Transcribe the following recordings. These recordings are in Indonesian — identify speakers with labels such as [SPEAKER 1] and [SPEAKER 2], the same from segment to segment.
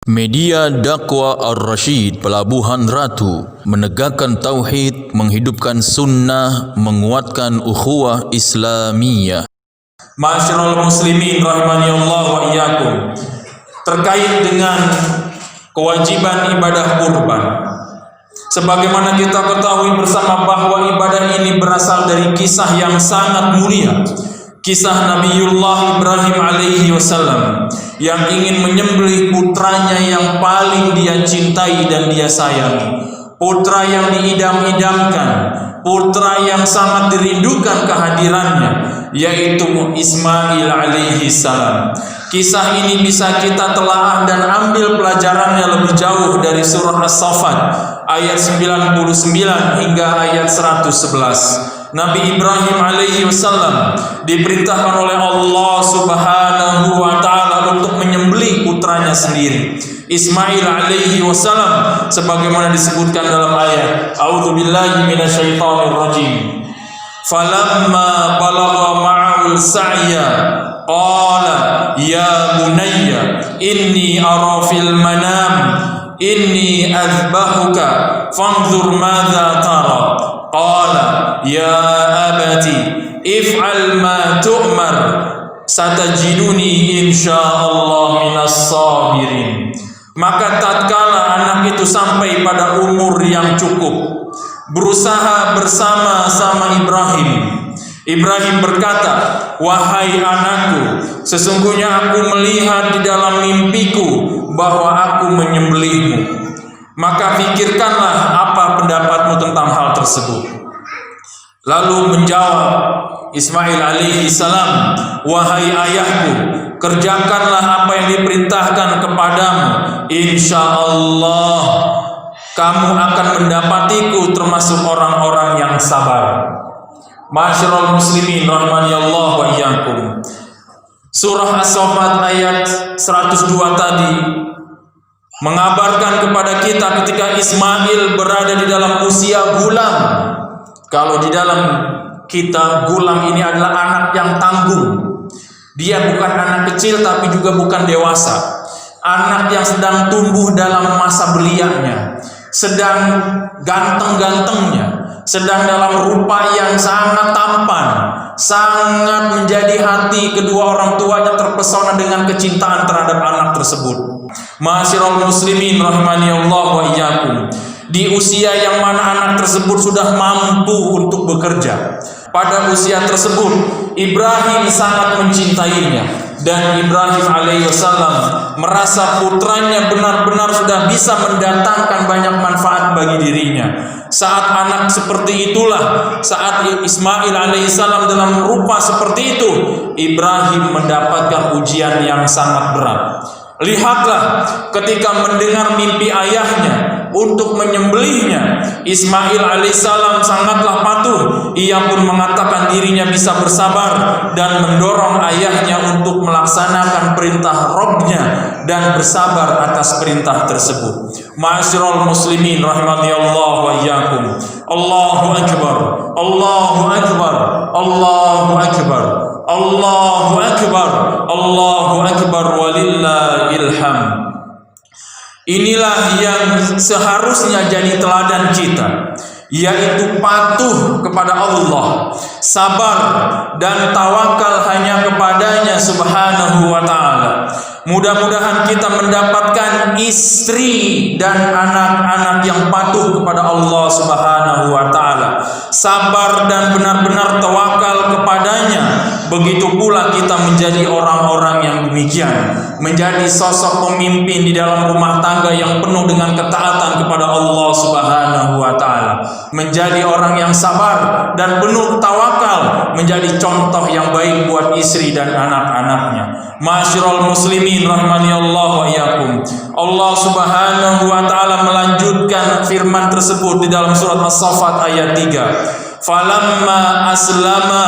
[SPEAKER 1] Media dakwah Ar-Rasyid Pelabuhan Ratu menegakkan tauhid, menghidupkan sunnah, menguatkan ukhuwah Islamiyah.
[SPEAKER 2] Ma'asyiral muslimin rahimani Allah wa iyyakum. Terkait dengan kewajiban ibadah kurban, sebagaimana kita ketahui bersama bahwa ibadah ini berasal dari kisah yang sangat mulia, kisah Nabiullah Ibrahim alaihi wasallam yang ingin menyembelih putranya yang paling dia cintai dan dia sayangi, putra yang diidam-idamkan, putra yang sangat dirindukan kehadirannya, yaitu Ismail alaihi salam. Kisah ini bisa kita telaah dan ambil pelajarannya lebih jauh dari surah As-Saffat ayat 99 hingga ayat 111. Nabi Ibrahim alaihi wasallam diperintahkan oleh Allah Subhanahu wa taala untuk menyembelih putranya sendiri, Ismail alaihi wasallam, sebagaimana disebutkan dalam ayat A'udzubillahi minasyaitonir rajim. Falamma balagha ma'al sa'ya qala ya bunayya inni ara fil manam inni adhbahuka fanzur madza tara qala ya abati if'al ma tu'mar satajiduni insyaallah minas sabirin. Maka tatkala anak itu sampai pada umur yang cukup, berusaha bersama-sama Ibrahim berkata, wahai anakku, sesungguhnya aku melihat di dalam mimpiku bahwa aku menyembelihmu. Maka pikirkanlah apa pendapatmu tentang hal tersebut. Lalu menjawab Ismail alaihi salam, wahai ayahku, kerjakanlah apa yang diperintahkan kepadamu. Insyaallah kamu akan mendapatiku termasuk orang-orang yang sabar. Ma'asyiral muslimin rahimani Allah wa iyyakum. Surah As-Saffat ayat 102 tadi mengabarkan kepada kita ketika Ismail berada di dalam usia gulam. Kalau di dalam kita, gulam ini adalah anak yang tanggung. Dia bukan anak kecil tapi juga bukan dewasa. Anak yang sedang tumbuh dalam masa beliaknya, sedang ganteng-gantengnya, sedang dalam rupa yang sangat tampan, sangat menjadi hati kedua orang tuanya terpesona dengan kecintaan terhadap anak tersebut. Ma'asyiral muslimin rahimani Allah wa iyyakum. Di usia yang mana anak tersebut sudah mampu untuk bekerja, pada usia tersebut Ibrahim sangat mencintainya, dan Ibrahim alaihissalam merasa putranya benar-benar sudah bisa mendatangkan banyak manfaat bagi dirinya. Saat anak seperti itulah, saat Ismail alaihissalam dalam rupa seperti itu, Ibrahim mendapatkan ujian yang sangat berat. Lihatlah ketika mendengar mimpi ayahnya untuk menyembelihnya, Ismail alaihissalam sangatlah patuh. Ia pun mengatakan dirinya bisa bersabar dan mendorong ayahnya untuk melaksanakan perintah Rabbnya dan bersabar atas perintah tersebut. Ma'asyiral muslimin rahimani Allah wa iyyakum. Allahu akbar, Allahu akbar, Allahu akbar, Allahu akbar, Allahu akbar walillahil hamd. Inilah yang seharusnya jadi teladan kita, yaitu patuh kepada Allah, sabar dan tawakal hanya kepadanya subhanahu wa ta'ala. Mudah-mudahan kita mendapatkan istri dan anak-anak yang patuh kepada Allah subhanahu wa ta'ala, sabar dan benar-benar tawakal kepadanya. Begitu pula kita menjadi orang-orang yang demikian, menjadi sosok pemimpin di dalam rumah tangga yang penuh dengan ketaatan kepada Allah subhanahu wa ta'ala, menjadi orang yang sabar dan penuh tawakal, menjadi contoh yang baik buat istri dan anak-anaknya. Ma'asyiral muslimin rahimani Allah wa iyyakum. Allah subhanahu wa ta'ala melanjutkan firman tersebut di dalam surat As-Saffat ayat 3. Falamma aslama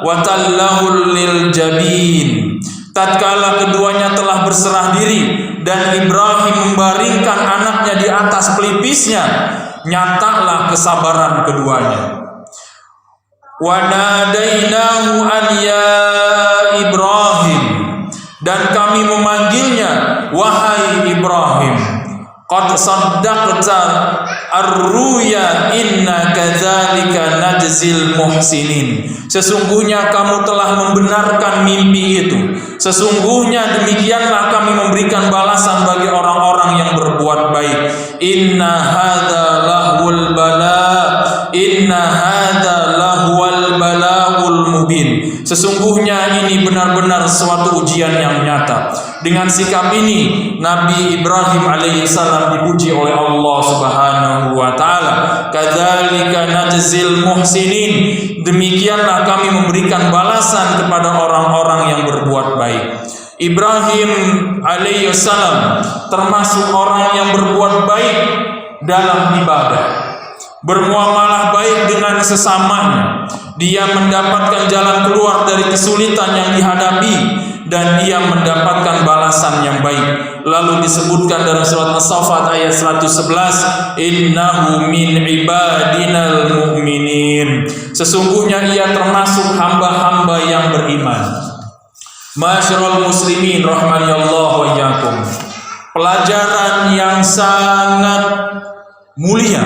[SPEAKER 2] wa tallahu lil jabin. Tatkala keduanya telah berserah diri dan Ibrahim membaringkan anaknya di atas pelipisnya, nyatalah kesabaran keduanya. Wa nadainahu an ya Ibrahim. Dan kami memanggilnya, wahai Ibrahim, qad saddaqta ar-ruya inna kadzalika najzil muhsinin. Sesungguhnya kamu telah membenarkan mimpi itu. Sesungguhnya demikianlah kami memberikan balasan bagi orang-orang yang berbuat baik. Inna hadza lahul bala, inna hadza lahul balaul mubin. Sesungguhnya ini benar-benar suatu ujian yang nyata. Dengan sikap ini Nabi Ibrahim alaihissalam dipuji oleh Allah Subhanahu wa taala. Kadzalika najzil muhsinin. Demikianlah kami memberikan balasan kepada orang-orang yang berbuat baik. Ibrahim alaihissalam termasuk orang yang berbuat baik dalam ibadah, bermuamalah baik dengan sesamanya. Dia mendapatkan jalan keluar dari kesulitan yang dihadapi dan dia mendapatkan balasan yang baik. Lalu disebutkan dalam surat As-Saffat ayat 111, innahu min ibadinal mu'minin. Sesungguhnya ia termasuk hamba-hamba yang beriman. Ma'asyiral muslimin rahmani Allah wa iyyakum. Pelajaran yang sangat mulia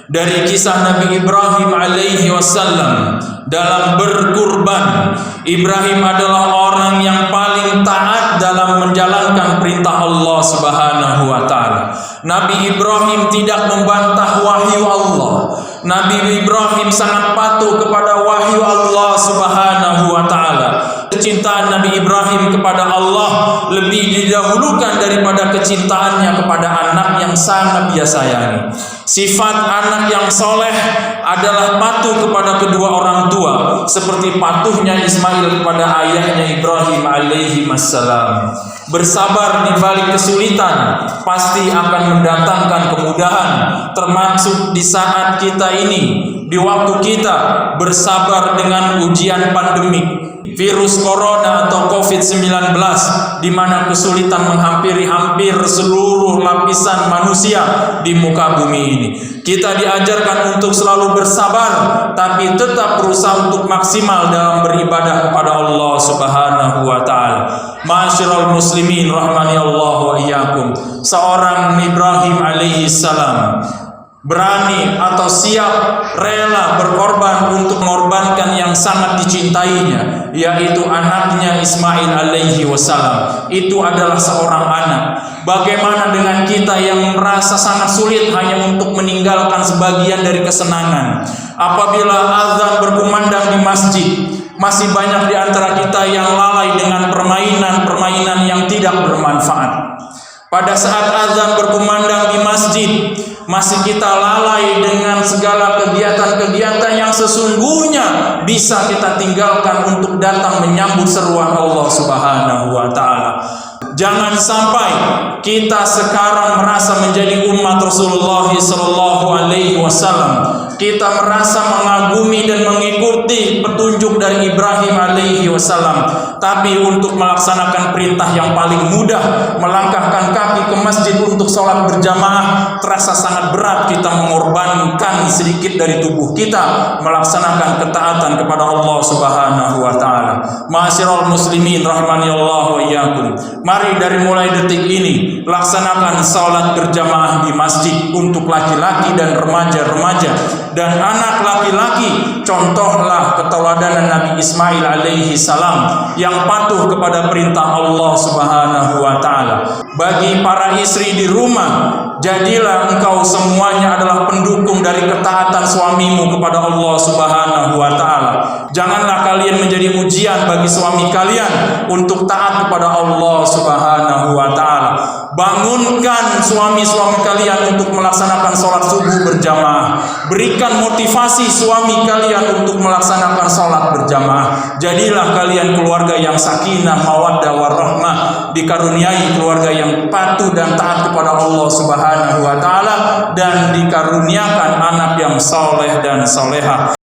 [SPEAKER 2] dari kisah Nabi Ibrahim alaihi wasallam dalam berkurban. Ibrahim adalah orang yang paling taat dalam menjalankan perintah Allah Subhanahu wa taala. Nabi Ibrahim tidak membantah wahyu Allah. Nabi Ibrahim sangat patuh kepada wahyu Allah Subhanahu wa taala. Kecintaan Nabi Ibrahim kepada Allah lebih didahulukan daripada kecintaannya kepada anak yang sangat dia sayangi. Sifat anak yang soleh adalah patuh kepada kedua orang tua, seperti patuhnya Ismail kepada ayahnya Ibrahim alaihi wassalam. Bersabar di balik kesulitan pasti akan mendatangkan kemudahan, termasuk di saat kita ini, di waktu kita bersabar dengan ujian pandemik virus corona atau COVID-19, di mana kesulitan menghampiri hampir seluruh lapisan manusia di muka bumi ini. Kita diajarkan untuk selalu bersabar, tapi tetap berusaha untuk maksimal dalam beribadah kepada Allah Subhanahu wa taala. Ma'asyiral muslimin rahmani Allah wa iyyakum. Seorang Ibrahim alaihi salam berani atau siap rela berkorban untuk mengorbankan yang sangat dicintainya, yaitu anaknya Ismail alaihi wassalam. Itu adalah seorang anak. Bagaimana dengan kita yang merasa sangat sulit hanya untuk meninggalkan sebagian dari kesenangan? Apabila azan berkumandang di masjid, masih banyak di antara kita yang lalai dengan permainan-permainan yang tidak bermanfaat. Pada saat azan berkumandang di masjid, masih kita lalai dengan segala kegiatan-kegiatan yang sesungguhnya bisa kita tinggalkan untuk datang menyambut seruan Allah Subhanahu wa taala. Jangan sampai kita sekarang merasa menjadi umat Rasulullah sallallahu alaihi wasallam. Kita merasa mengagumi dan mengikuti petunjuk dari Ibrahim alaihi wasallam, tapi untuk melaksanakan perintah yang paling mudah, melangkahkan kaki ke masjid untuk sholat berjamaah, terasa sangat berat. Kita mengorbankan sedikit dari tubuh kita melaksanakan ketaatan kepada Allah Subhanahu wa taala. Ma'asyiral muslimin rahimani Allah wa iyyakum. Mari dari mulai detik ini laksanakan sholat berjamaah di masjid untuk laki-laki dan remaja-remaja dan anak laki-laki. Contohlah keteladanan Nabi Ismail alaihi salam yang patuh kepada perintah Allah Subhanahu wa taala. Bagi para istri di rumah, jadilah engkau semuanya adalah pendukung dari ketaatan suamimu kepada Allah Subhanahu wa taala. Janganlah kalian menjadi ujian bagi suami kalian untuk taat kepada Allah Subhanahu wa taala. Bangunkan suami-suami kalian untuk melaksanakan sholat subuh berjamaah. Berikan motivasi suami kalian untuk melaksanakan sholat berjamaah. Jadilah kalian keluarga yang sakinah, mawaddah, warahmah, dikaruniai keluarga yang patuh dan taat kepada Allah Subhanahu wa taala, dan dikaruniakan anak yang saleh dan salehah.